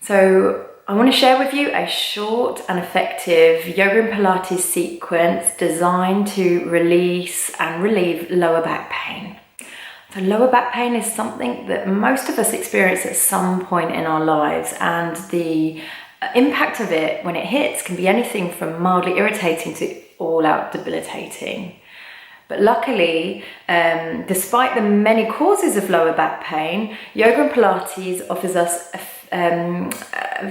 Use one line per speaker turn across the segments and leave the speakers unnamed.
So I want to share with you a short and effective yoga and Pilates sequence designed to release and relieve lower back pain. So lower back pain is something that most of us experience at some point in our lives, and the impact of it when it hits can be anything from mildly irritating to all out debilitating. But luckily, despite the many causes of lower back pain, yoga and Pilates offers us a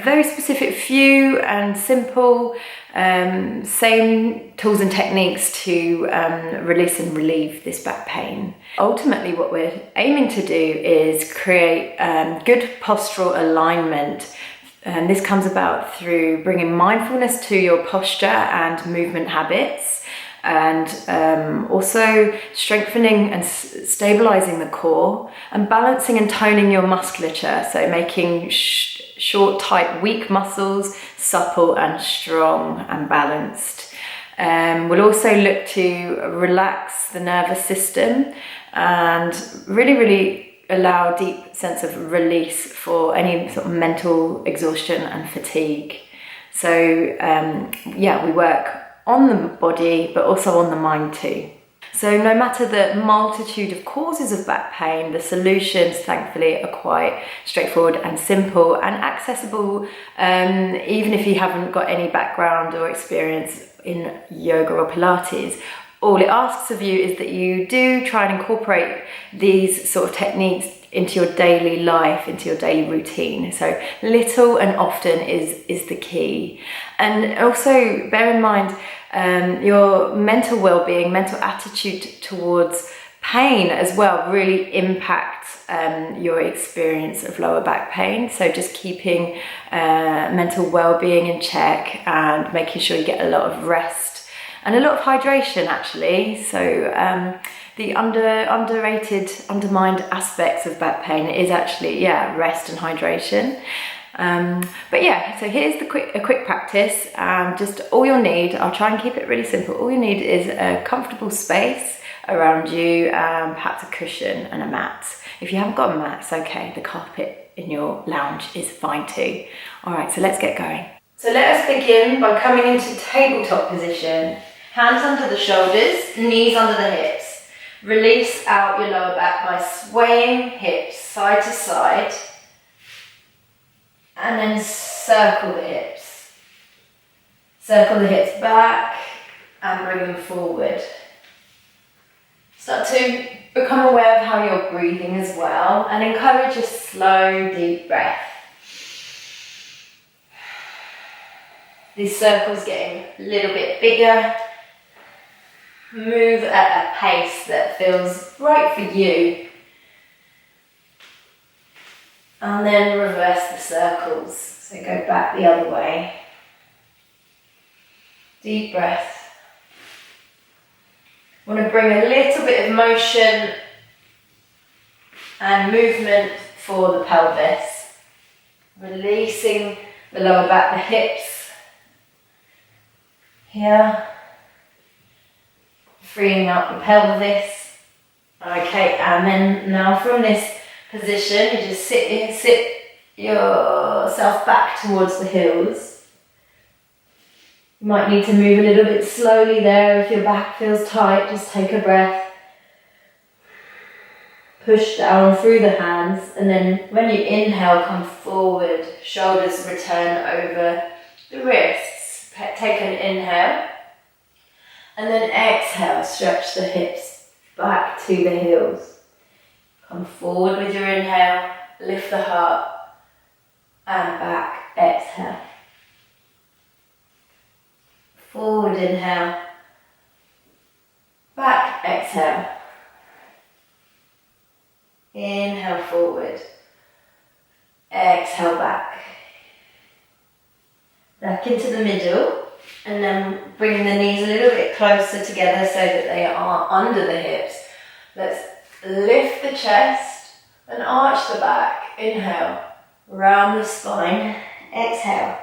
very specific few and simple same tools and techniques to release and relieve this back pain. Ultimately, what we're aiming to do is create good postural alignment. And this comes about through bringing mindfulness to your posture and movement habits, and also strengthening and stabilizing the core, and balancing and toning your musculature, so making short, tight, weak muscles supple and strong and balanced. We'll also look to relax the nervous system and really allow a deep sense of release for any sort of mental exhaustion and fatigue. So we work on the body, but also on the mind too. So no matter the multitude of causes of back pain, the solutions, thankfully, are quite straightforward and simple and accessible, even if you haven't got any background or experience in yoga or Pilates. All it asks of you is that you do try and incorporate these sort of techniques into your daily life, into your daily routine. So little and often is the key. And also bear in mind your mental well-being, mental attitude towards pain as well really impacts your experience of lower back pain. So just keeping mental well-being in check and making sure you get a lot of rest and a lot of hydration actually. So the underrated, undermined aspects of back pain is actually, rest and hydration. So here's a quick practice. Just all you'll need, I'll try and keep it really simple. All you need is a comfortable space around you, perhaps a cushion and a mat. If you haven't got a mat, it's okay. The carpet in your lounge is fine too. All right, so let's get going. So let us begin by coming into tabletop position. Hands under the shoulders, knees under the hips. Release out your lower back by swaying hips side to side, and then circle the hips. Circle the hips back and bring them forward. Start to become aware of how you're breathing as well, and encourage a slow, deep breath. These circles getting a little bit bigger. Move at a pace that feels right for you. And then reverse the circles. So go back the other way. Deep breath. Want to bring a little bit of motion and movement for the pelvis. Releasing the lower back, the hips. Here. Freeing out the pelvis. Okay, and then now from this position, you just sit yourself back towards the heels. You might need to move a little bit slowly there if your back feels tight. Just take a breath. Push down through the hands, and then when you inhale, come forward. Shoulders return over the wrists. Take an inhale. And then exhale, stretch the hips back to the heels. Come forward with your inhale, lift the heart, and back, exhale. Forward inhale, back, exhale. Inhale forward, exhale back. Back into the middle. And then bringing the knees a little bit closer together so that they are under the hips. Let's lift the chest and arch the back. Inhale, round the spine. Exhale.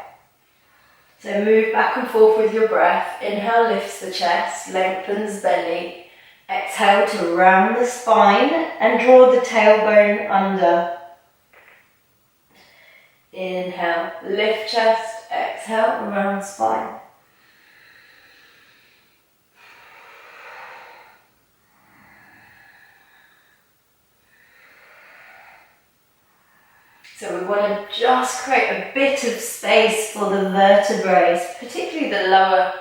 So move back and forth with your breath. Inhale lifts the chest, lengthens belly. Exhale to round the spine and draw the tailbone under. Inhale, lift chest, exhale, round spine. So we want to just create a bit of space for the vertebrae, particularly the lower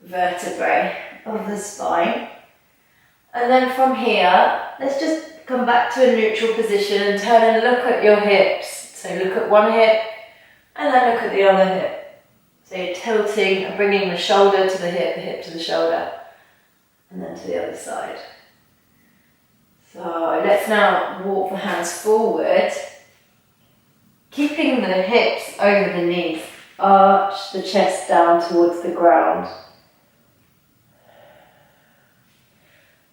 vertebrae of the spine. And then from here, let's just come back to a neutral position and turn and look at your hips. So look at one hip and then look at the other hip. So you're tilting and bringing the shoulder to the hip to the shoulder, and then to the other side. So let's now walk the hands forward, keeping the hips over the knees. Arch the chest down towards the ground.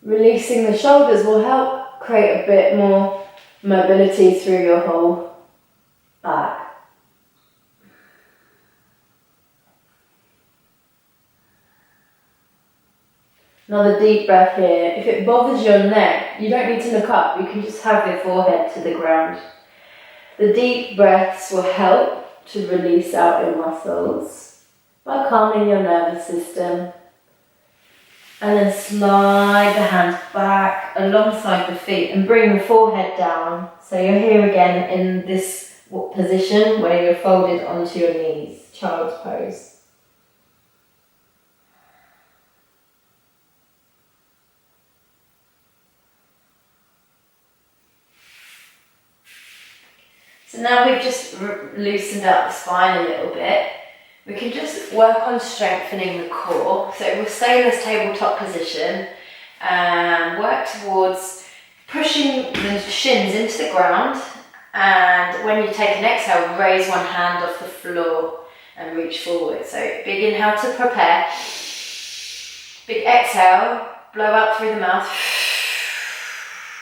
Releasing the shoulders will help create a bit more mobility through your whole back. Another deep breath here. If it bothers your neck, you don't need to look up. You can just have your forehead to the ground. The deep breaths will help to release out your muscles by calming your nervous system. And then slide the hands back alongside the feet and bring the forehead down. So you're here again in this position where you're folded onto your knees, child's pose. So now we've just loosened up the spine a little bit. We can just work on strengthening the core. So we'll stay in this tabletop position and work towards pushing the shins into the ground. And when you take an exhale, raise one hand off the floor and reach forward. So big inhale to prepare. Big exhale, blow out through the mouth.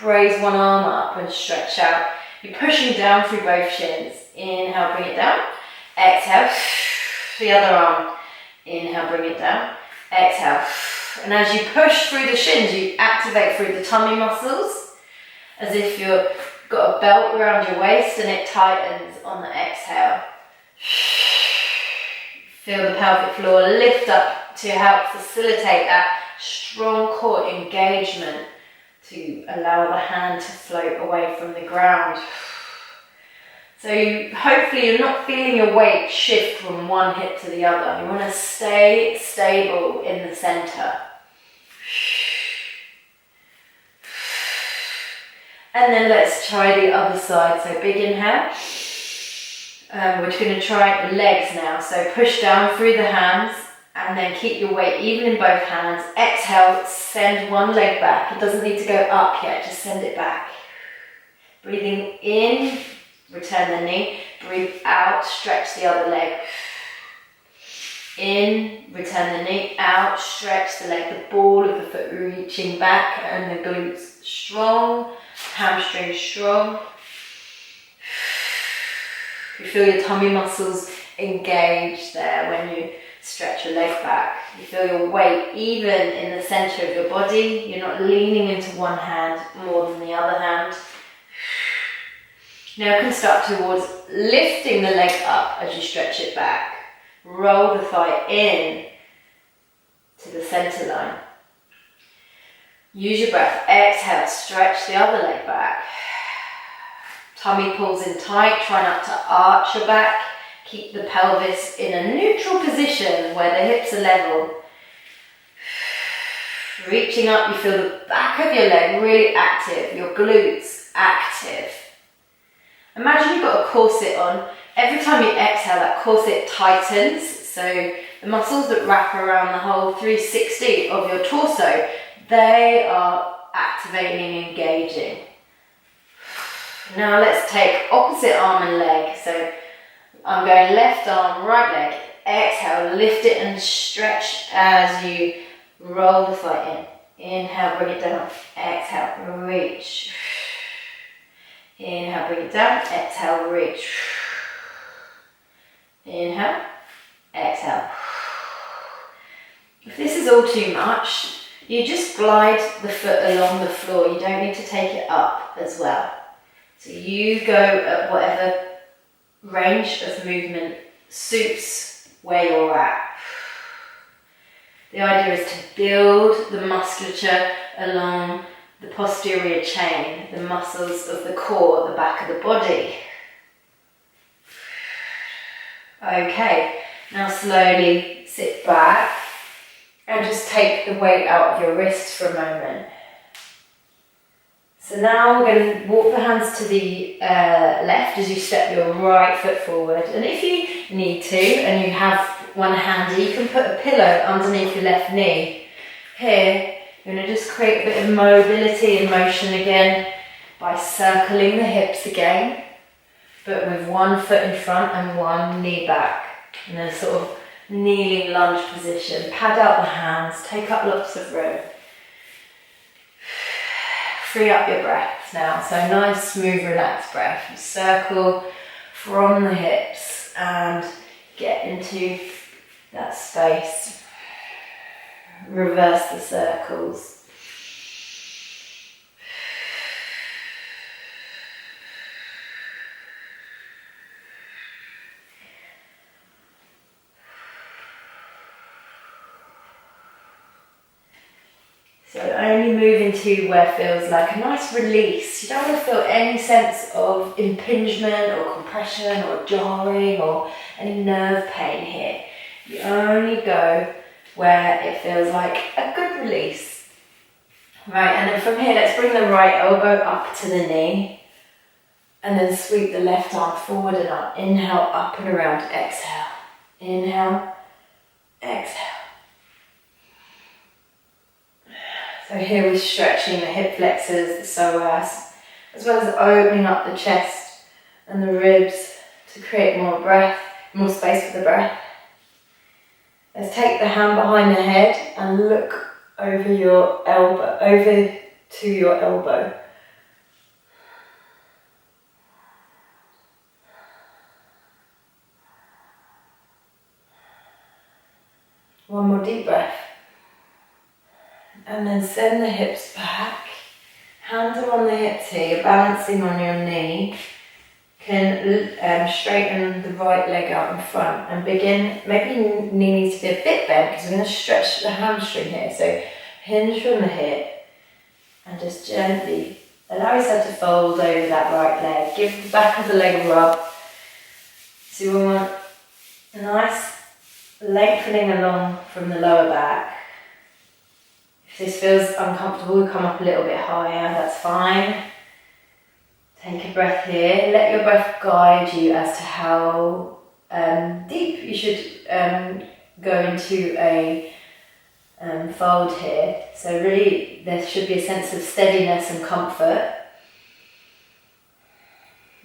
Raise one arm up and stretch out. You're pushing down through both shins. Inhale, bring it down. Exhale. The other arm, inhale, bring it down, exhale. And as you push through the shins, you activate through the tummy muscles, as if you've got a belt around your waist and it tightens on the exhale. Feel the pelvic floor lift up to help facilitate that strong core engagement to allow the hand to float away from the ground. So hopefully you're not feeling your weight shift from one hip to the other. You want to stay stable in the center. And then let's try the other side. So big inhale. We're going to try the legs now. So push down through the hands and then keep your weight even in both hands. Exhale, send one leg back. It doesn't need to go up yet, just send it back. Breathing in. Return the knee, breathe out, stretch the other leg. In, return the knee, out, stretch the leg, the ball of the foot reaching back and the glutes strong, hamstrings strong. You feel your tummy muscles engage there when you stretch your leg back. You feel your weight even in the center of your body. You're not leaning into one hand more than the other hand. Now you can start towards lifting the leg up as you stretch it back. Roll the thigh in to the center line. Use your breath. Exhale, stretch the other leg back. Tummy pulls in tight. Try not to arch your back. Keep the pelvis in a neutral position where the hips are level. Reaching up, you feel the back of your leg really active. Your glutes active. Imagine you've got a corset on. Every time you exhale, that corset tightens. So the muscles that wrap around the whole 360 of your torso, they are activating and engaging. Now let's take opposite arm and leg. So I'm going left arm, right leg. Exhale, lift it and stretch as you roll the thigh in. Inhale, bring it down. Exhale, reach. Inhale, bring it down. Exhale, reach. Inhale, exhale. If this is all too much, you just glide the foot along the floor. You don't need to take it up as well. So you go at whatever range of movement suits where you're at. The idea is to build the musculature along the posterior chain, the muscles of the core, the back of the body. Okay, now slowly sit back and just take the weight out of your wrists for a moment. So now we're going to walk the hands to the left as you step your right foot forward. And if you need to, and you have one handy, you can put a pillow underneath your left knee. Here, you're going to just create a bit of mobility and motion again by circling the hips again, but with one foot in front and one knee back. In a sort of kneeling lunge position. Pad out the hands, take up lots of room. Free up your breaths now. So nice, smooth, relaxed breath. You circle from the hips and get into that space. Reverse the circles. So only move into where it feels like a nice release. You don't want to feel any sense of impingement or compression or jarring or any nerve pain here. You only go where it feels like a good release. Right, and then from here, let's bring the right elbow up to the knee and then sweep the left arm forward and up. Inhale, up and around, exhale. Inhale, exhale. So here we're stretching the hip flexors, the psoas, as well as opening up the chest and the ribs to create more breath, more space for the breath. Let's take the hand behind the head and look over your elbow, over to your elbow. One more deep breath. And then send the hips back. Hands are on the hips here, you're balancing on your knee. Can straighten the right leg out in front and begin, maybe knee needs to be a bit bent because we're going to stretch the hamstring here. So hinge from the hip and just gently allow yourself to fold over that right leg. Give the back of the leg a rub. So we want a nice lengthening along from the lower back. If this feels uncomfortable, come up a little bit higher, that's fine. Take a breath here. Let your breath guide you as to how deep you should go into a fold here. So really, there should be a sense of steadiness and comfort.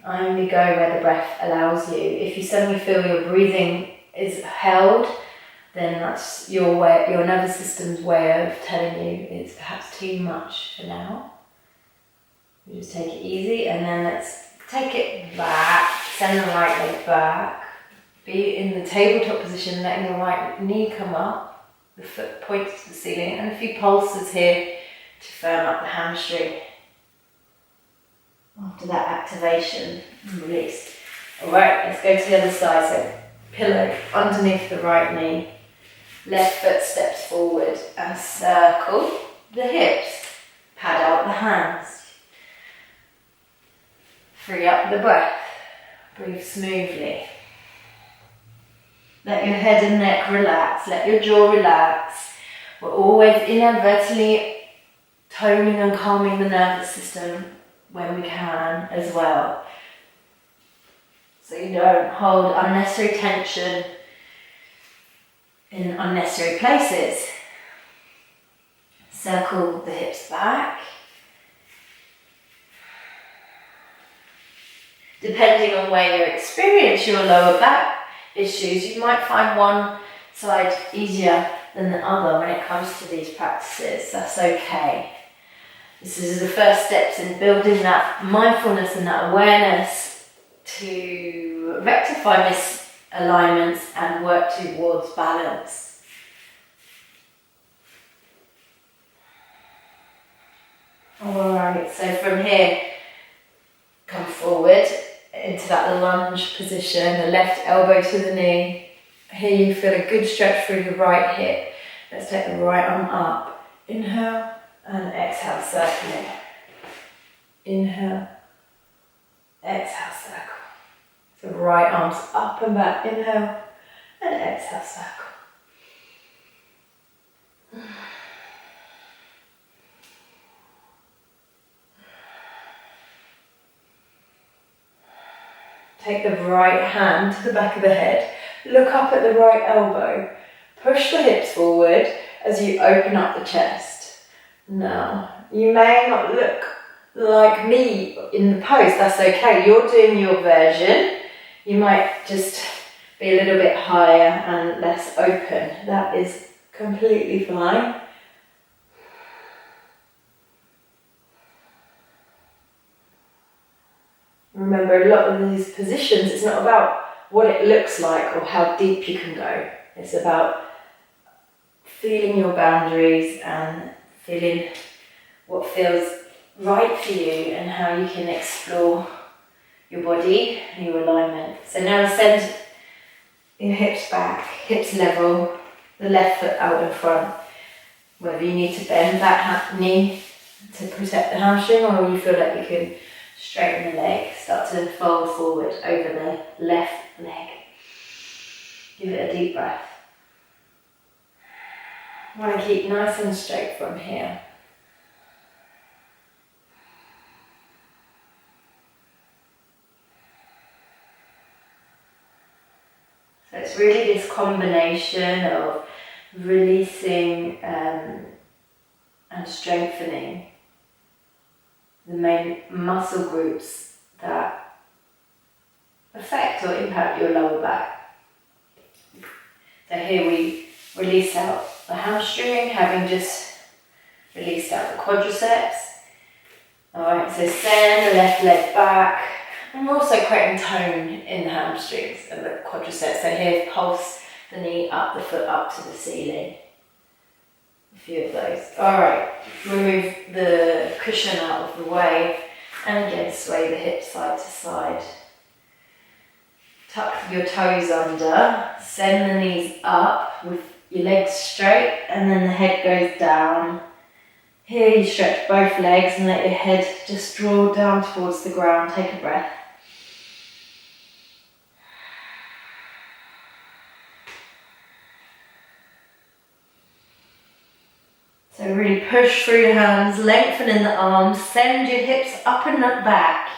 Only go where the breath allows you. If you suddenly feel your breathing is held, then that's your nervous system's way of telling you it's perhaps too much for now. You just take it easy, and then let's take it back, send the right leg back, be in the tabletop position, letting the right knee come up, the foot points to the ceiling, and a few pulses here to firm up the hamstring. After that activation and release. Alright, let's go to the other side. So pillow underneath the right knee. Left foot steps forward and circle the hips. Pad out the hands. Free up the breath. Breathe smoothly. Let your head and neck relax. Let your jaw relax. We're always inadvertently toning and calming the nervous system when we can as well. So you don't hold unnecessary tension in unnecessary places. Circle the hips back. Depending on where you experience your lower back issues, you might find one side easier than the other when it comes to these practices. That's okay. This is the first steps in building that mindfulness and that awareness to rectify misalignments and work towards balance. Alright, so from here, come forward into that lunge position, the left elbow to the knee. Here you feel a good stretch through the right hip. Let's take the right arm up. Inhale and exhale, circle. Inhale, exhale, circle. So right arms up and back. Inhale and exhale, circle. Take the right hand to the back of the head, look up at the right elbow, push the hips forward as you open up the chest. Now, you may not look like me in the pose, that's okay, you're doing your version. You might just be a little bit higher and less open, that is completely fine. Remember, a lot of these positions, it's not about what it looks like or how deep you can go. It's about feeling your boundaries and feeling what feels right for you and how you can explore your body and your alignment. So now send your hips back, hips level, the left foot out in front. Whether you need to bend that knee to protect the hamstring or you feel like you can straighten the leg, start to fold forward over the left leg. Give it a deep breath. I want to keep nice and straight from here. So it's really this combination of releasing and strengthening the main muscle groups that affect or impact your lower back. So here we release out the hamstring, having just released out the quadriceps. Alright, so send the left leg back. And we're also creating tone in the hamstrings and the quadriceps. So here, pulse the knee up, the foot up to the ceiling. A few of those. Alright, remove the cushion out of the way and again sway the hips side to side. Tuck your toes under, send the knees up with your legs straight and then the head goes down. Here you stretch both legs and let your head just draw down towards the ground. Take a breath. So really push through your hands, lengthening the arms, send your hips up and up back.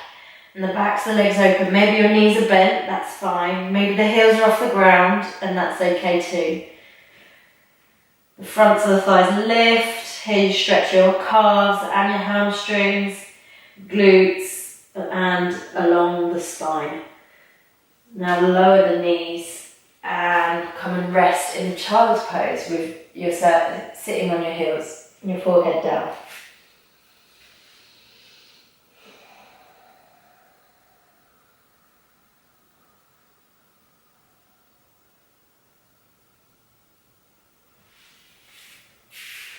And the backs of the legs open. Maybe your knees are bent, that's fine. Maybe the heels are off the ground, and that's okay too. The fronts of the thighs lift. Here you stretch your calves and your hamstrings, glutes, and along the spine. Now lower the knees and come and rest in child's pose with yourself sitting on your heels and your forehead down.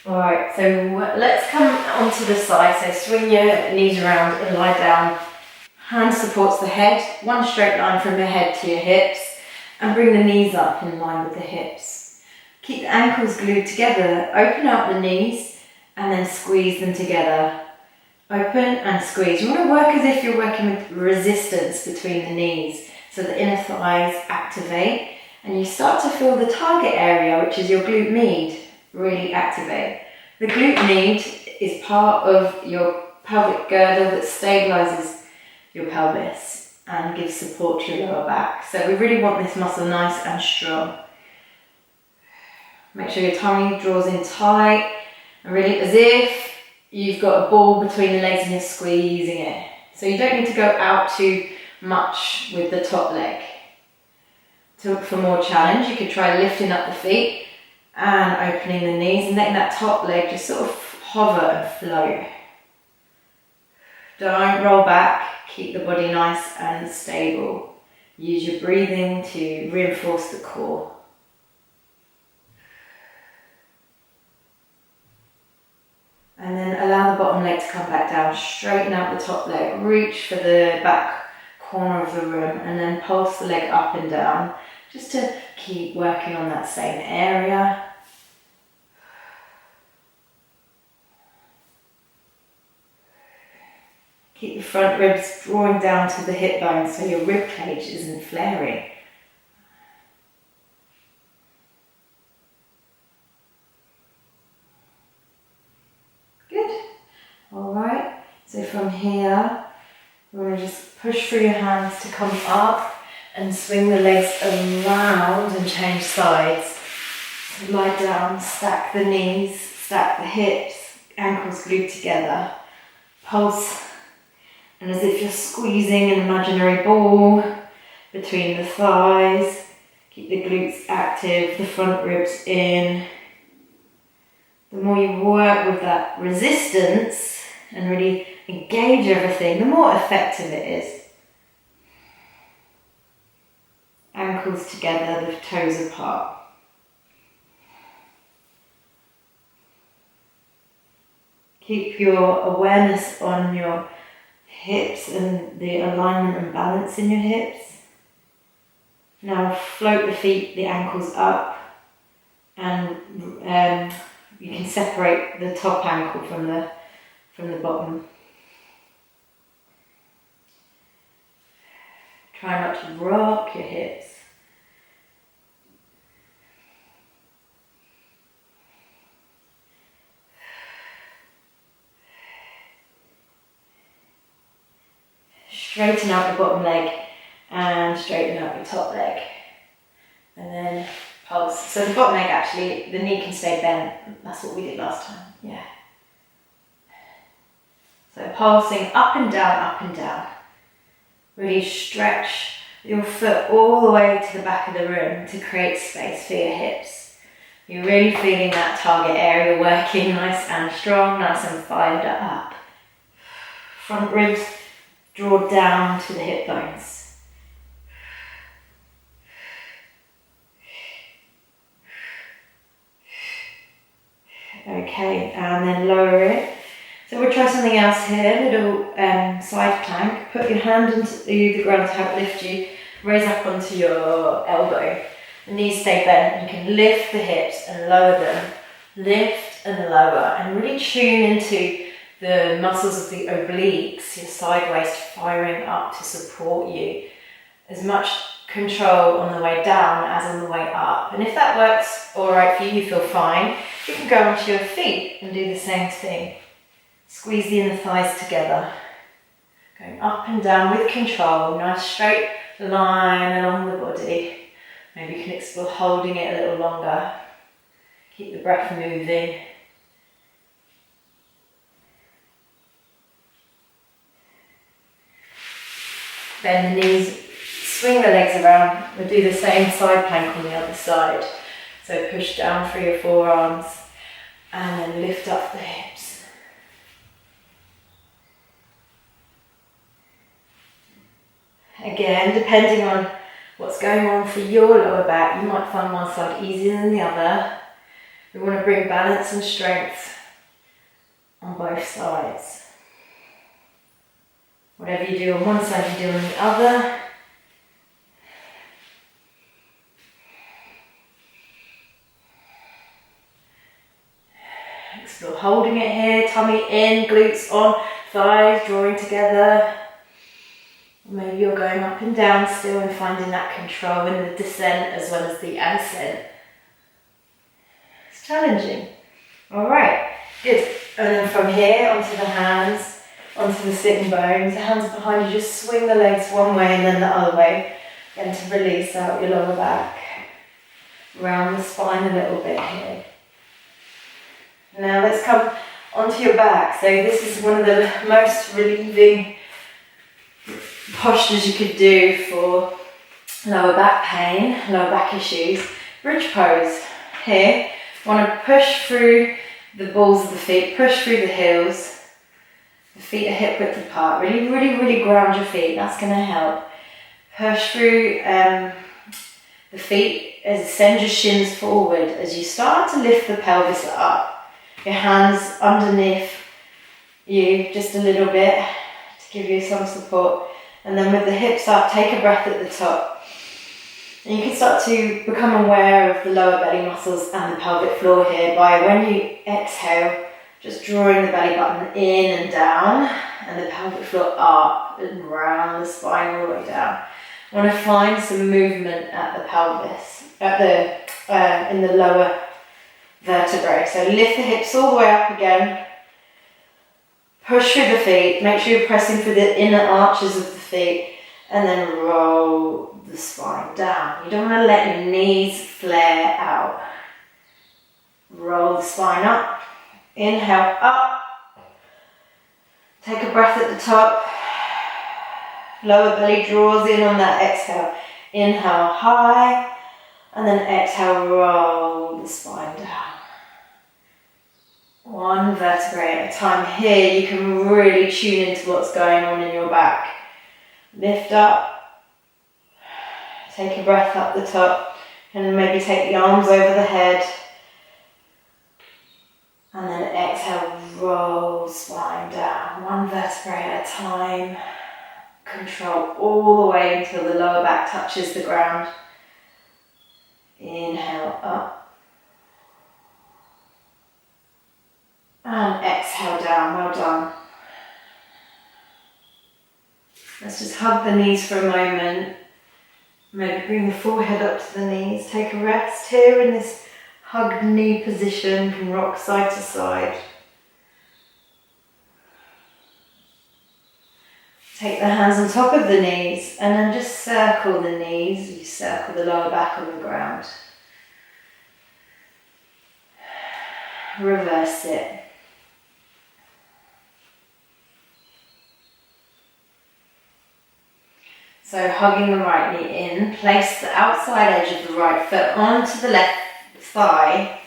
Alright, so let's come onto the side. So swing your knees around and lie down. Hand supports the head, one straight line from your head to your hips, and bring the knees up in line with the hips. Keep the ankles glued together, open out the knees, and then squeeze them together. Open and squeeze. You want to work as if you're working with resistance between the knees, so the inner thighs activate, and you start to feel the target area, which is your glute med, really activate. The glute med is part of your pelvic girdle that stabilizes your pelvis and gives support to your lower back. So we really want this muscle nice and strong. Make sure your tummy draws in tight and really as if you've got a ball between the legs and you're squeezing it. So you don't need to go out too much with the top leg. For more challenge, you could try lifting up the feet and opening the knees and letting that top leg just sort of hover and float. Don't roll back, keep the body nice and stable. Use your breathing to reinforce the core. And then allow the bottom leg to come back down, straighten out the top leg, reach for the back corner of the room, and then pulse the leg up and down just to keep working on that same area. Keep the front ribs drawing down to the hip bone so your rib cage isn't flaring. Good. Alright, so from here, we're going to just push through your hands to come up and swing the legs around and change sides. So lie down, stack the knees, stack the hips, ankles glued together. Pulse. And as if you're squeezing an imaginary ball between the thighs, keep the glutes active, the front ribs in. The more you work with that resistance and really engage everything, the more effective it is. Ankles together, the toes apart. Keep your awareness on your hips and the alignment and balance in your hips. Now float the feet, the ankles up, and you can separate the top ankle from the bottom. Try not to rock your hips. Straighten out the bottom leg and straighten out your top leg. And then pulse. So the bottom leg actually, the knee can stay bent. That's what we did last time. Yeah. So pulsing up and down, up and down. Really stretch your foot all the way to the back of the room to create space for your hips. You're really feeling that target area working nice and strong, nice and fired up. Front ribs draw down to the hip bones. Okay, and then lower it. So we'll try something else here, little side plank. Put your hand into the ground to help lift you. Raise up onto your elbow. The knees stay bent. You can lift the hips and lower them. Lift and lower, and really tune into the muscles of the obliques, your side waist firing up to support you. As much control on the way down as on the way up. And if that works all right for you, you feel fine, you can go onto your feet and do the same thing. Squeeze the inner thighs together. Going up and down with control, nice straight line along the body. Maybe you can explore holding it a little longer. Keep the breath moving. Bend the knees, swing the legs around. We'll do the same side plank on the other side. So push down through your forearms and then lift up the hips. Again, depending on what's going on for your lower back, you might find one side easier than the other. We want to bring balance and strength on both sides. Whatever you do on one side, you do on the other. Explore holding it here, tummy in, glutes on, thighs drawing together. Maybe you're going up and down still and finding that control in the descent as well as the ascent. It's challenging. All right, good. And then from here onto the hands, onto the sitting bones, the hands behind you, just swing the legs one way and then the other way. Again, to release out your lower back. Round the spine a little bit here. Now let's come onto your back. So this is one of the most relieving postures you could do for lower back pain, lower back issues. Bridge pose. Here, want to push through the balls of the feet, push through the heels. The feet are hip width apart. Really, really, really ground your feet. That's going to help. Push through the feet as send your shins forward as you start to lift the pelvis up. Your hands underneath you just a little bit to give you some support. And then with the hips up, take a breath at the top. And you can start to become aware of the lower belly muscles and the pelvic floor here by, when you exhale, just drawing the belly button in and down, and the pelvic floor up and round the spine all the way down. I want to find some movement at the pelvis, in the lower vertebrae. So lift the hips all the way up again. Push through the feet. Make sure you're pressing through the inner arches of the feet, and then roll the spine down. You don't want to let your knees flare out. Roll the spine up. Inhale up. Take a breath at the top. Lower belly draws in on that exhale. Inhale high, and then exhale, roll the spine down. One vertebrae at a time. Here you can really tune into what's going on in your back. Lift up. Take a breath up the top, and maybe take the arms over the head. And then exhale, roll spine down. One vertebrae at a time. Control all the way until the lower back touches the ground. Inhale up. And exhale down. Well done. Let's just hug the knees for a moment. Maybe bring the forehead up to the knees. Take a rest here in this hugged knee position. You can rock side to side. Take the hands on top of the knees and then just circle the knees. You circle the lower back on the ground. Reverse it. So hugging the right knee in, place the outside edge of the right foot onto the left thigh,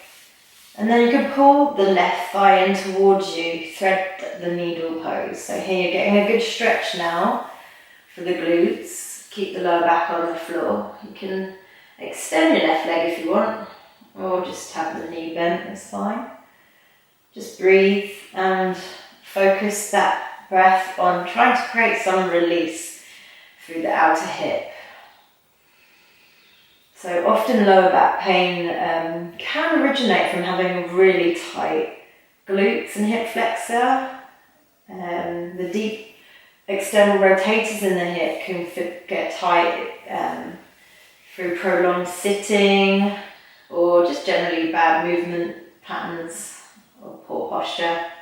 and then you can pull the left thigh in towards you, thread the needle pose. So here you're getting a good stretch now for the glutes. Keep the lower back on the floor. You can extend your left leg if you want, or just have the knee bent, that's fine. Just breathe and focus that breath on trying to create some release through the outer hip. So often lower back pain can originate from having really tight glutes and hip flexor. The deep external rotators in the hip can get tight through prolonged sitting or just generally bad movement patterns or poor posture.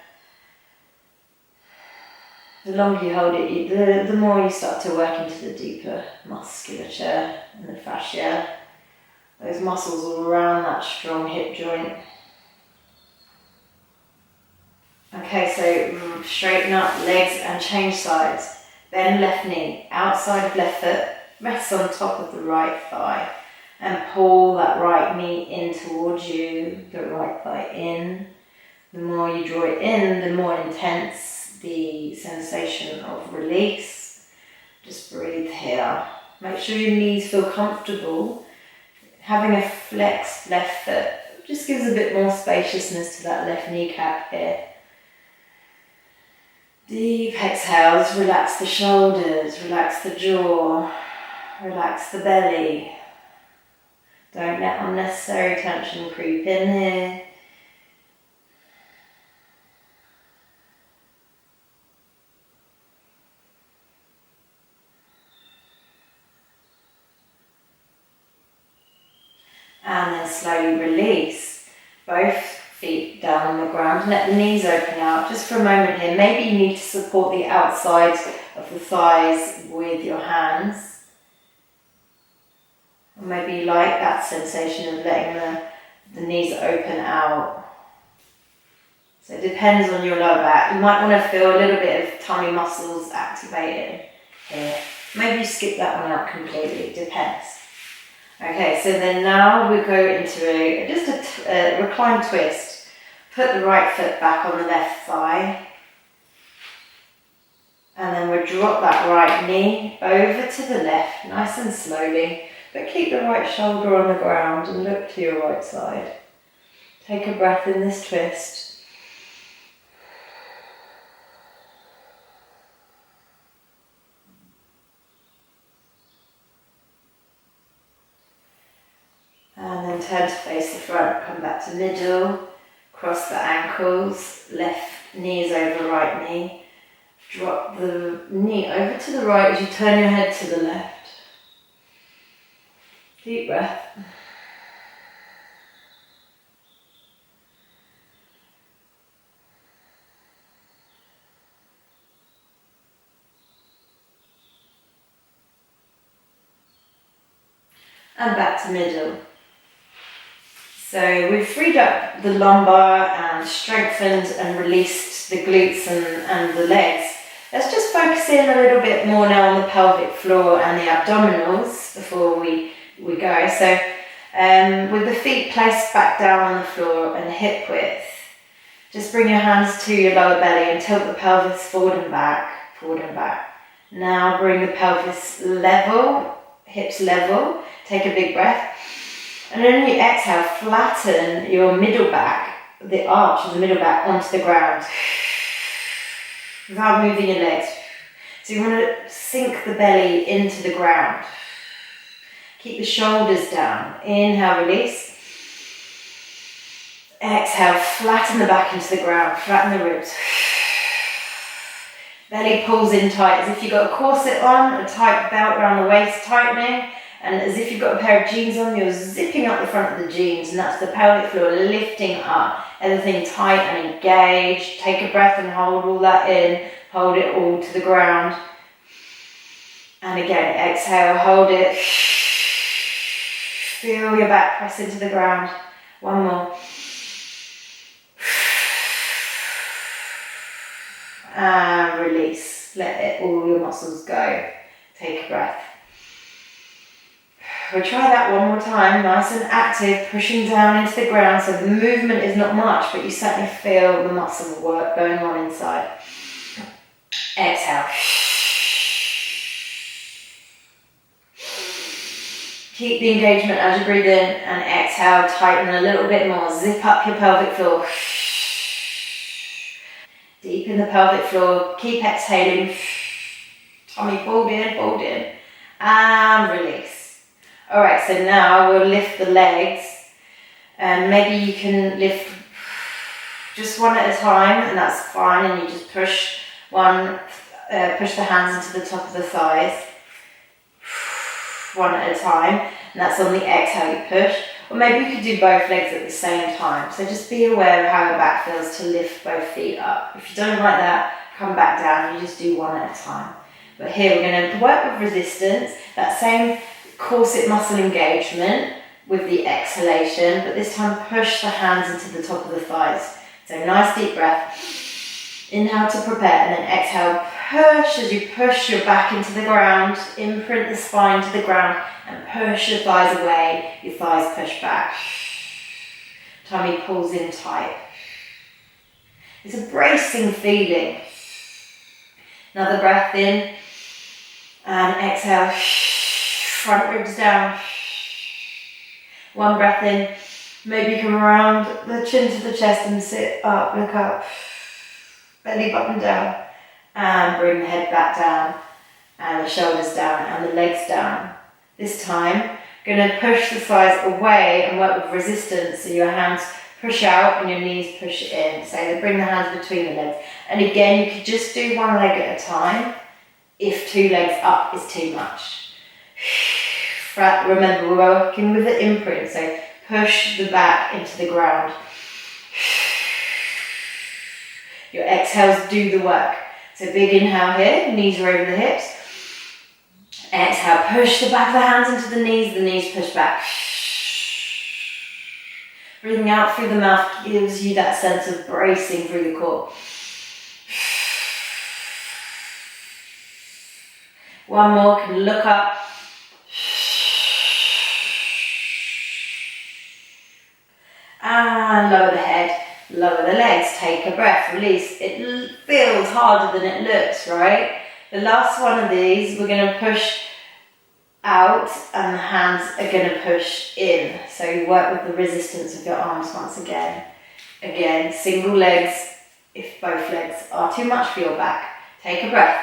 The longer you hold it, the more you start to work into the deeper musculature and the fascia. Those muscles all around that strong hip joint. Okay, so straighten up legs and change sides. Bend left knee, outside of left foot, rests on top of the right thigh. And pull that right knee in towards you, the right thigh in. The more you draw it in, the more intense the sensation of release. Just breathe here. Make sure your knees feel comfortable. Having a flexed left foot just gives a bit more spaciousness to that left kneecap here. Deep exhales, relax the shoulders, relax the jaw, relax the belly. Don't let unnecessary tension creep in here. And then slowly release both feet down on the ground. Let the knees open out just for a moment here. Maybe you need to support the outside of the thighs with your hands. Or maybe you like that sensation of letting the knees open out. So it depends on your lower back. You might want to feel a little bit of tummy muscles activated here. Maybe you skip that one out completely. It depends. Okay, so then now we go into a recline twist. Put the right foot back on the left thigh. And then we'll drop that right knee over to the left, nice and slowly. But keep the right shoulder on the ground and look to your right side. Take a breath in this twist. turn to face the front, come back to middle, cross the ankles, left knee is over right knee. Drop the knee over to the right as you turn your head to the left. Deep breath. And back to middle. So we've freed up the lumbar and strengthened and released the glutes and the legs. Let's just focus in a little bit more now on the pelvic floor and the abdominals before we go. So with the feet placed back down on the floor and hip width, just bring your hands to your lower belly and tilt the pelvis forward and back, forward and back. Now bring the pelvis level, hips level, take a big breath. And then when you exhale, flatten your middle back, the arch of the middle back onto the ground without moving your legs. So you want to sink the belly into the ground. Keep the shoulders down. Inhale, release. Exhale, flatten the back into the ground, flatten the ribs. Belly pulls in tight as if you've got a corset on, a tight belt around the waist tightening. And as if you've got a pair of jeans on, you're zipping up the front of the jeans, and that's the pelvic floor lifting up. Everything tight and engaged. Take a breath and hold all that in. Hold it all to the ground. And again, exhale, hold it. Feel your back press into the ground. One more. And release. Let all your muscles go. Take a breath. We'll try that one more time, nice and active, pushing down into the ground, so the movement is not much, but you certainly feel the muscle work going on inside. Exhale. Keep the engagement as you breathe in, and exhale, tighten a little bit more, zip up your pelvic floor. Deep in the pelvic floor, keep exhaling. Tummy pulled in, and release. Alright, so now we'll lift the legs, and maybe you can lift just one at a time, and that's fine, and you just push push the hands into the top of the thighs, one at a time, and that's on the exhale you push, or maybe you could do both legs at the same time, so just be aware of how your back feels to lift both feet up. If you don't like that, come back down, you just do one at a time. But here we're going to work with resistance, that same corset muscle engagement with the exhalation, but this time push the hands into the top of the thighs. So nice deep breath. Inhale to prepare, and then exhale, push as you push your back into the ground, imprint the spine to the ground, and push your thighs away, your thighs push back. Tummy pulls in tight. It's a bracing feeling. Another breath in, and exhale. Front ribs down. One breath in. Maybe you can round the chin to the chest and sit up, look up. Belly button down. And bring the head back down. And the shoulders down and the legs down. This time, going to push the thighs away and work with resistance. So your hands push out and your knees push in. So bring the hands between the legs. And again, you could just do one leg at a time if two legs up is too much. Remember, we're working with the imprint, so push the back into the ground. Your exhales do the work. So big inhale here, knees are over the hips. Exhale, push the back of the hands into the knees push back. Breathing out through the mouth gives you that sense of bracing through the core. One more, can look up. And lower the head, lower the legs, take a breath, release. It feels harder than it looks, right? The last one of these, we're going to push out and the hands are going to push in. So you work with the resistance of your arms once again. Again, single legs, if both legs are too much for your back. Take a breath.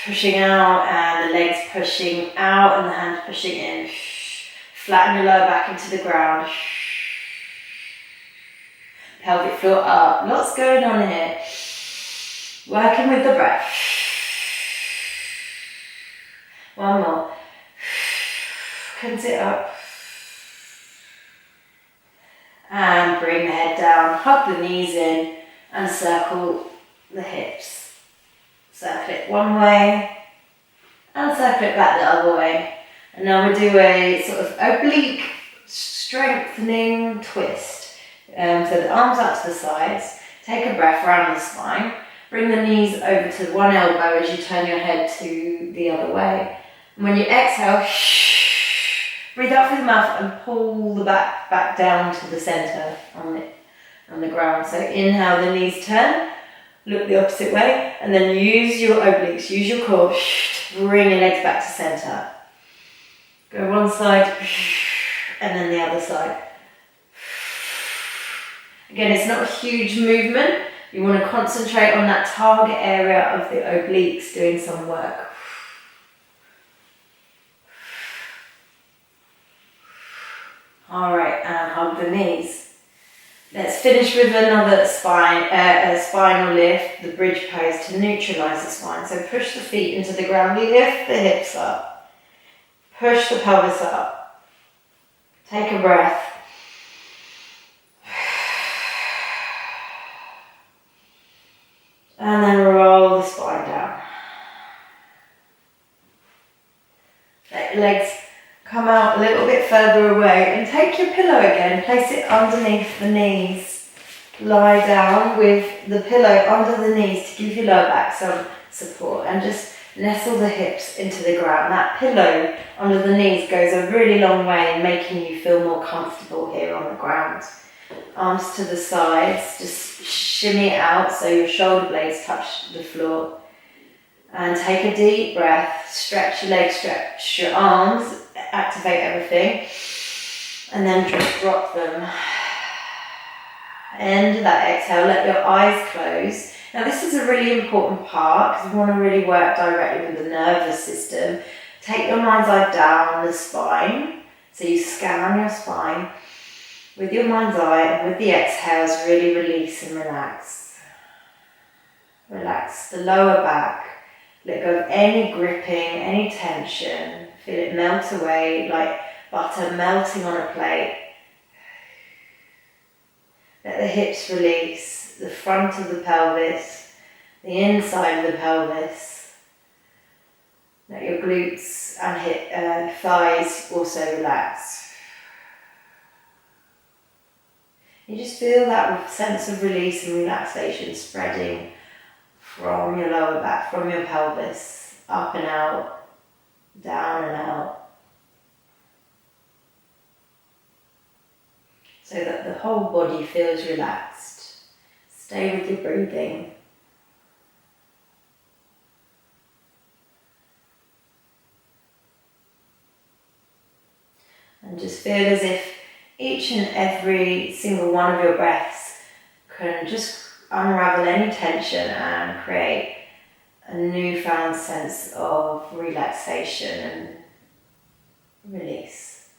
Pushing out and the legs pushing out and the hands pushing in. Flatten your lower back into the ground. Pelvic floor up. Lots going on here. Working with the breath. One more. Can sit up. And bring the head down. Hug the knees in and circle the hips. Circle it one way and circle it back the other way. And now we'll do a sort of oblique strengthening twist. So the arms out to the sides. Take a breath around the spine. Bring the knees over to one elbow as you turn your head to the other way. And when you exhale, breathe out through the mouth and pull the back down to the center on the ground. So inhale, the knees turn, look the opposite way, and then use your obliques, use your core, bring your legs back to center. Go one side, and then the other side. Again, it's not a huge movement. You want to concentrate on that target area of the obliques doing some work. All right, and hug the knees. Let's finish with another spinal lift, the bridge pose to neutralize the spine. So push the feet into the ground, lift the hips up, push the pelvis up. Take a breath. And then roll the spine down. Let your legs come out a little bit further away and take your pillow again, place it underneath the knees. Lie down with the pillow under the knees to give your lower back some support and just nestle the hips into the ground. That pillow under the knees goes a really long way in making you feel more comfortable here on the ground. Arms to the sides, just shimmy it out so your shoulder blades touch the floor. And take a deep breath, stretch your legs, stretch your arms, activate everything, and then just drop them. End that exhale, let your eyes close. Now this is a really important part because we want to really work directly with the nervous system. Take your mind's eye down the spine, so you scan your spine. With your mind's eye and with the exhales, really release and relax. Relax the lower back. Let go of any gripping, any tension. Feel it melt away like butter melting on a plate. Let the hips release, the front of the pelvis, the inside of the pelvis. Let your glutes and thighs also relax. You just feel that sense of release and relaxation spreading from your lower back, from your pelvis, up and out, down and out. So that the whole body feels relaxed. Stay with your breathing. And just feel as if each and every single one of your breaths can just unravel any tension and create a newfound sense of relaxation and release.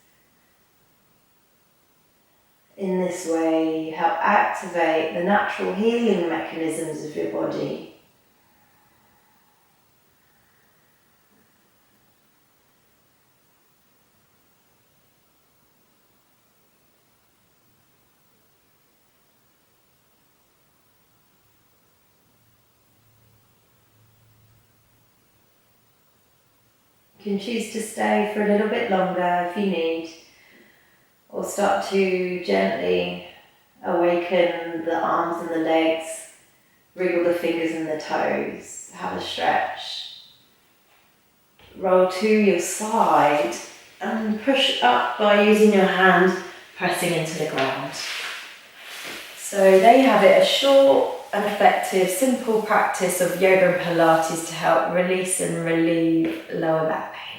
In this way, you help activate the natural healing mechanisms of your body. You can choose to stay for a little bit longer if you need, or start to gently awaken the arms and the legs, wriggle the fingers and the toes, have a stretch. Roll to your side and push up by using your hand pressing into the ground. So there you have it, a short and effective, simple practice of yoga and Pilates to help release and relieve lower back pain.